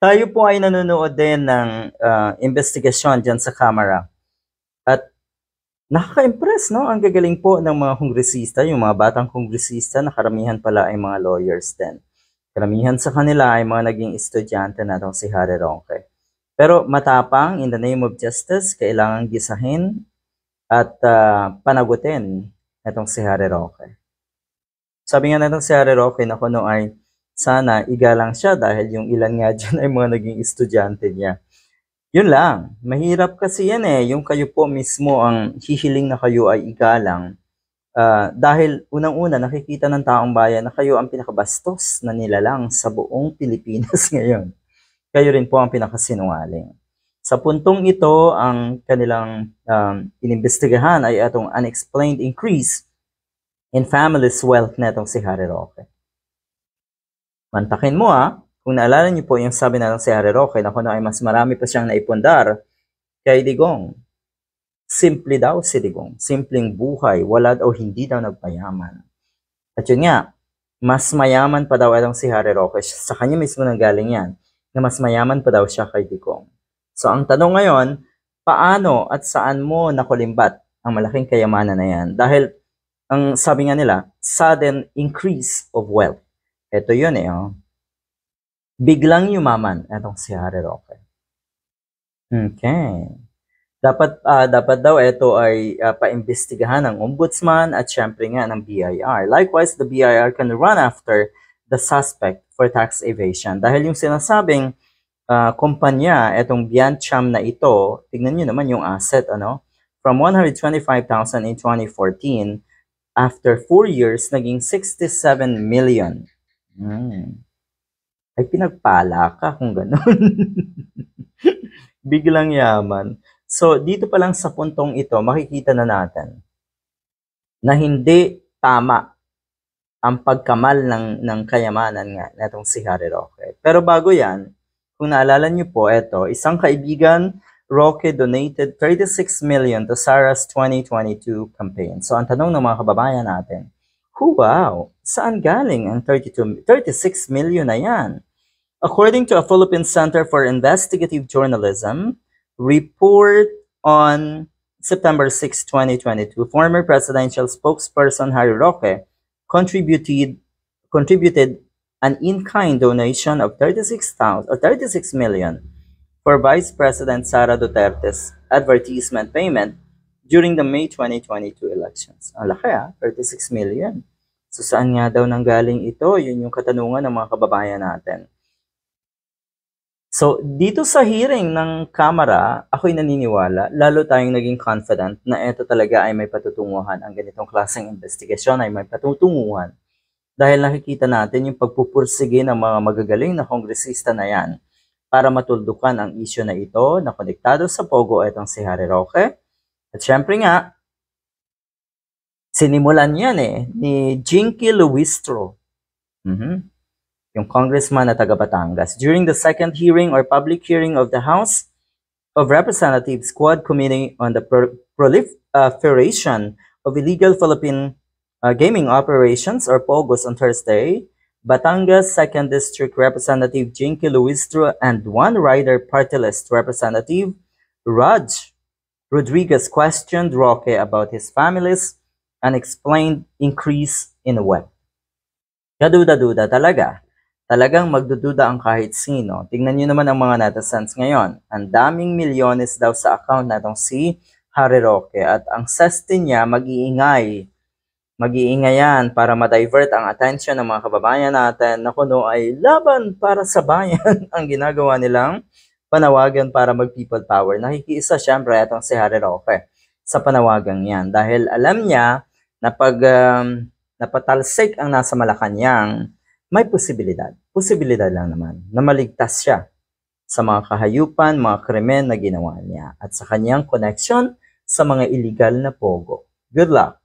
Tayo po ay nanonood din ng investigasyon dyan sa camera. At nakaka-impress, no? Ang gagaling po ng mga kongresista, yung mga batang kongresista na karamihan pala ay mga lawyers din. Karamihan sa kanila ay mga naging estudyante na itong si Harry Roque. Pero matapang, in the name of justice, kailangang gisahin at panagutin itong si Harry Roque. Sabi nga natong si Harry Roque na kuno ay sana igalang siya dahil yung ilan nga dyan ay mga naging estudyante niya. Yun lang, mahirap kasi yan yung kayo po mismo ang hihiling na kayo ay igalang. Dahil unang-una nakikita ng taong bayan na kayo ang pinakabastos na nilalang sa buong Pilipinas ngayon. Kayo rin po ang pinakasinungaling. Sa puntong ito, ang kanilang inimbestigahan ay atong unexplained increase in family's wealth na itong si Harry Roque. Mantakin mo kung naalala niyo po yung sabi na si Harry Roque na kuno ay mas marami pa siyang naipundar kay Digong. Simple daw si Digong. Simpleng buhay. Wala daw, hindi daw nagpayaman. At yun nga, mas mayaman pa daw itong si Harry Roque. Sa kanya mismo nanggaling yan, na mas mayaman pa daw siya kay Digong. So ang tanong ngayon, paano at saan mo nakulimbat ang malaking kayamanan na yan? Dahil ang sabi nga nila, sudden increase of wealth. Ito yun biglang yumaman itong si Harry Roque. Okay. Dapat daw ito ay paimbestigahan ng ombudsman at syempre nga ng BIR. Likewise, the BIR can run after the suspect for tax evasion. Dahil yung sinasabing kumpanya, itong Biancham na ito, tignan nyo naman yung asset, from 125,000 in 2014, after 4 years, naging 67 million. Ay pinagpala ka kung gano'n. Biglang yaman. So, dito pa lang sa puntong ito, makikita na natin na hindi tama ang pagkamal ng kayamanan nga netong si Harry Roque. Pero bago yan, kung naalala niyo po, ito, isang kaibigan, Roque donated 36 million to Sarah's 2022 campaign. So, ang tanong ng mga kababayan natin, wow, saan galing ang 36 million na yan? According to a Philippine Center for Investigative Journalism report on September 6, 2022, former presidential spokesperson Harry Roque contributed an in-kind donation of 36 million for Vice President Sara Duterte's advertisement payment during the May 2022 elections. Ang laki 36 million. So saan nga daw nanggaling ito? Yun yung katanungan ng mga kababayan natin. So dito sa hearing ng Kamara, ako'y naniniwala, lalo tayong naging confident na ito talaga ay may patutunguhan. Ang ganitong klaseng investigasyon ay may patutunguhan. Dahil nakikita natin yung pagpupursige ng mga magagaling na kongresista na yan para matuldukan ang isyu na ito na konektado sa Pogo itong si Harry Roque. At syempre nga, sinimulan yan ni Jinky Luistro, yung congressman na taga Batangas. During the second hearing or public hearing of the House of Representatives Quad Committee on the Proliferation of Illegal Philippine Gaming Operations or POGOs on Thursday, Batangas 2nd District Representative Jinky Luistro and one rider party list representative, Raj Rodriguez, questioned Roque about his family's unexplained increase in wealth. Kaduda-duda talaga. Talagang magdududa ang kahit sino. Tingnan nyo naman ang mga netizens ngayon. Ang daming milyones daw sa account na itong si Harry Roque. At ang seste niya, mag-iingay. Mag-iingay yan para ma-divert ang attention ng mga kababayan natin na kuno ay laban para sa bayan ang ginagawa nilang panawagan para mag-people power. Nakikiisa syempre itong si Harry Roque sa panawagang yan dahil alam niya na pag napatalsik ang nasa Malacanang, may posibilidad lang naman na maligtas siya sa mga kahayupan, mga krimen na ginawa niya at sa kanyang connection sa mga illegal na pogo. Good luck!